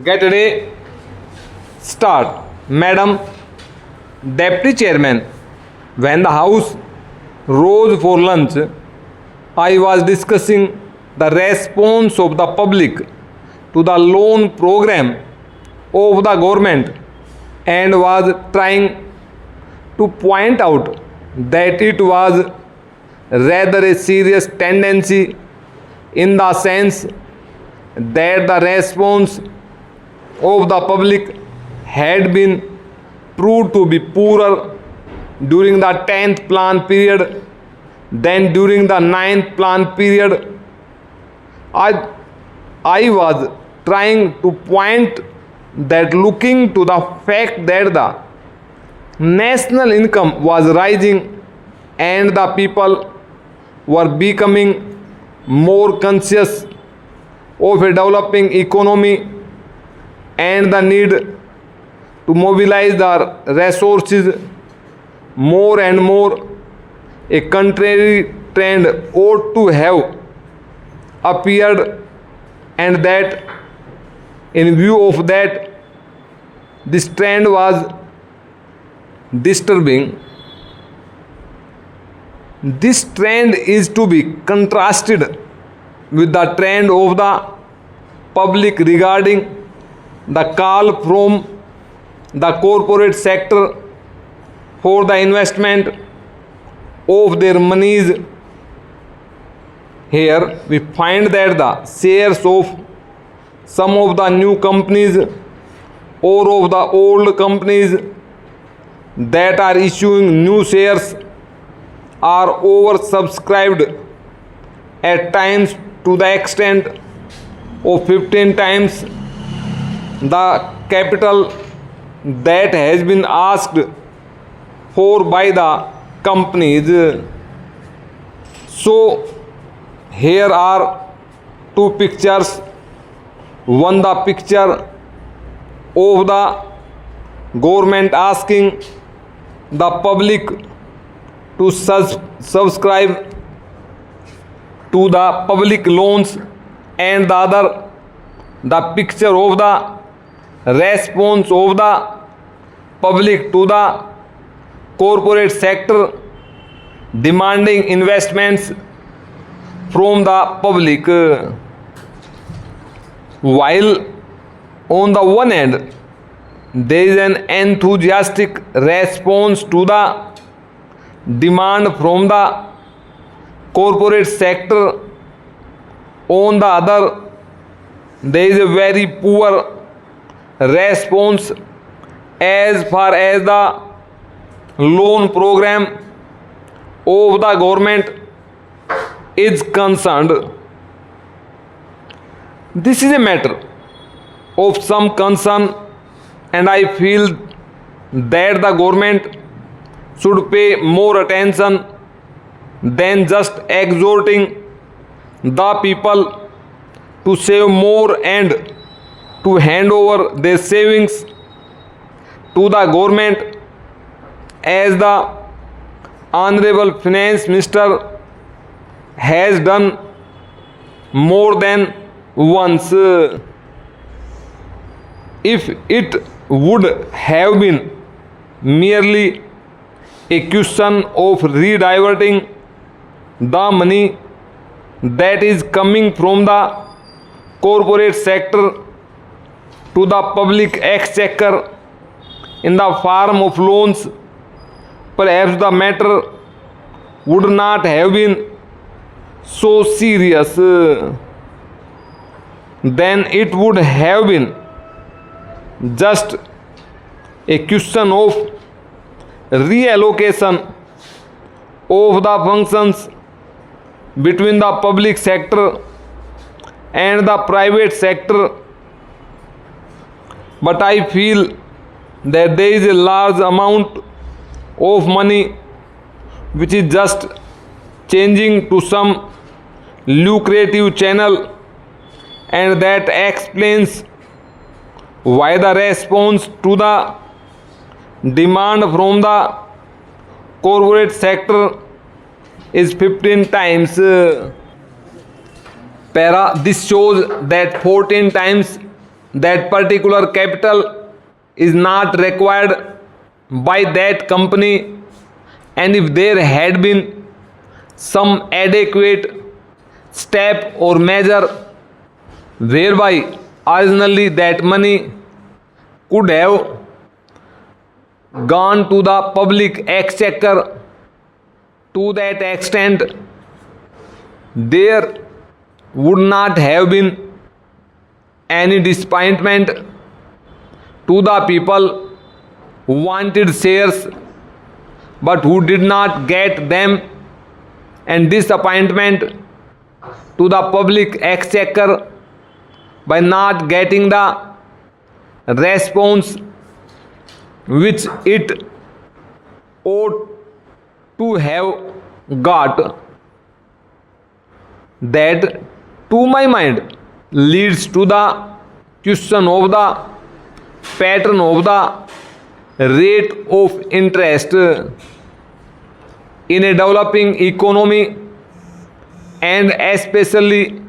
Get ready. Start. Madam Deputy Chairman, when the House rose for lunch, I was discussing the response of the public to the loan program of the government and was trying to point out that it was rather a serious tendency in the sense that the response of the public had been proved to be poorer during the 10th plan period than during the 9th plan period. I was trying to point that looking to the fact that the national income was rising and the people were becoming more conscious of a developing economy and the need to mobilize the resources more and more, a contrary trend ought to have appeared, and that in view of that this trend was disturbing. This trend is to be contrasted with the trend of the public regarding the call from the corporate sector for the investment of their monies. Here we find that the shares of some of the new companies or of the old companies that are issuing new shares are oversubscribed at times to the extent of 15 times the capital that has been asked for by the companies. So here are two pictures. One, the picture of the government asking the public to subscribe to the public loans, and the other, the picture of the response of the public to the corporate sector demanding investments from the public. While on the one hand there is an enthusiastic response to the demand from the corporate sector, on the other there is a very poor response as far as the loan program of the government is concerned. This is a matter of some concern, and I feel that the government should pay more attention than just exhorting the people to save more and to hand over their savings to the government, as the Honorable Finance Minister has done more than once. If it would have been merely a question of rediverting the money that is coming from the corporate sector to the public exchequer in the form of loans, perhaps the matter would not have been so serious. Then it would have been just a question of reallocation of the functions between the public sector and the private sector. But I feel that there is a large amount of money which is just changing to some lucrative channel, and that explains why the response to the demand from the corporate sector is 15 times. This shows that 14 times that particular capital is not required by that company, and if there had been some adequate step or measure whereby originally that money could have gone to the public exchequer, to that extent there would not have been any disappointment to the people who wanted shares but who did not get them, and disappointment to the public exchequer by not getting the response which it ought to have got. That, to my mind, leads to the question of the pattern of the rate of interest in a developing economy, and especially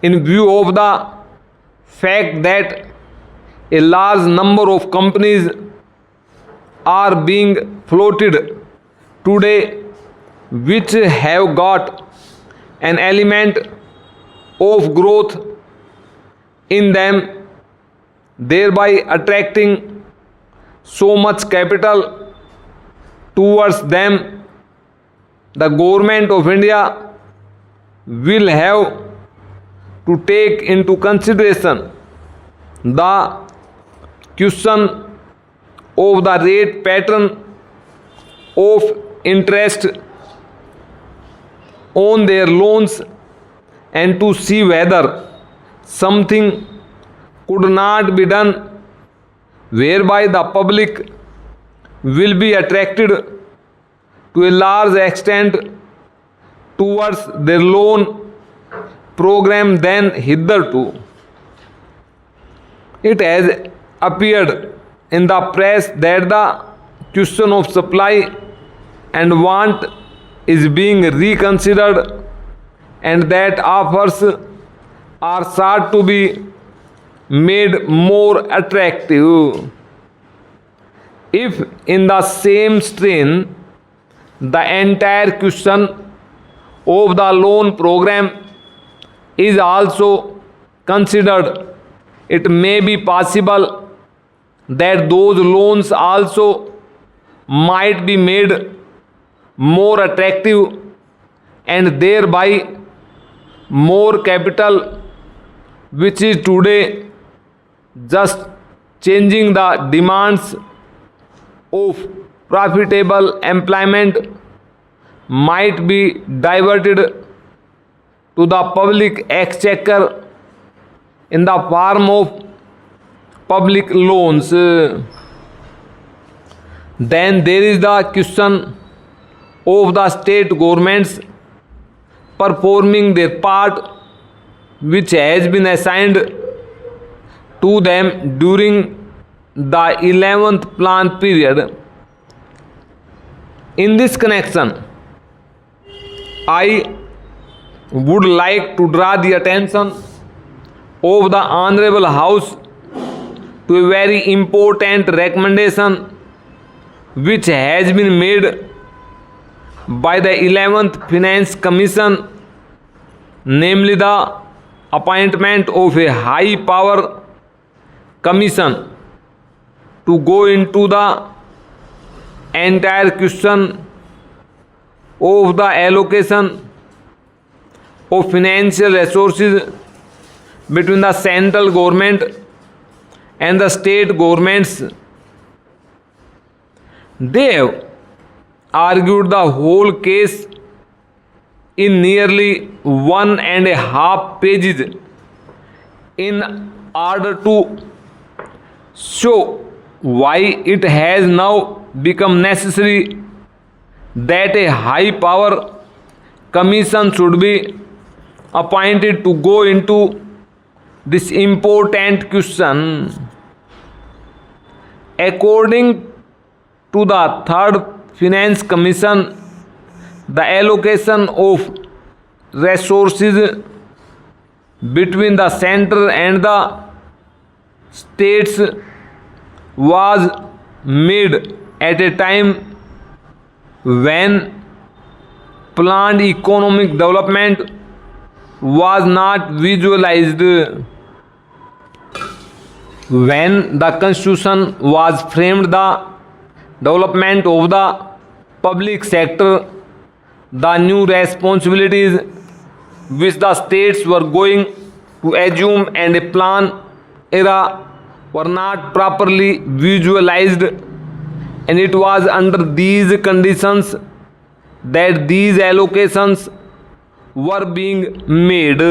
in view of the fact that a large number of companies are being floated today which have got an element of growth in them, thereby attracting so much capital towards them. The government of India will have to take into consideration the question of the rate pattern of interest on their loans, and to see whether something could not be done whereby the public will be attracted to a large extent towards their loan program than hitherto. It has appeared in the press that the question of supply and want is being reconsidered, and that offers are sought to be made more attractive. If in the same strain the entire question of the loan program is also considered, it may be possible that those loans also might be made more attractive, and thereby more capital which is today just changing the demands of profitable employment might be diverted to the public exchequer in the form of public loans. Then there is the question of the state governments performing their part which has been assigned to them during the 11th plan period. In this connection, I would like to draw the attention of the Honorable House to a very important recommendation which has been made by the 11th Finance Commission, namely the appointment of a high power commission to go into the entire question of the allocation of financial resources between the central government and the state governments. They have argued the whole case in nearly 1.5 pages in order to show why it has now become necessary that a high power commission should be appointed to go into this important question. According to the third Finance Commission, the allocation of resources between the center and the states was made at a time when planned economic development was not visualized. When the constitution was framed, the development of the public sector, the new responsibilities which the states were going to assume and a plan era were not properly visualized, and it was under these conditions that these allocations were being made.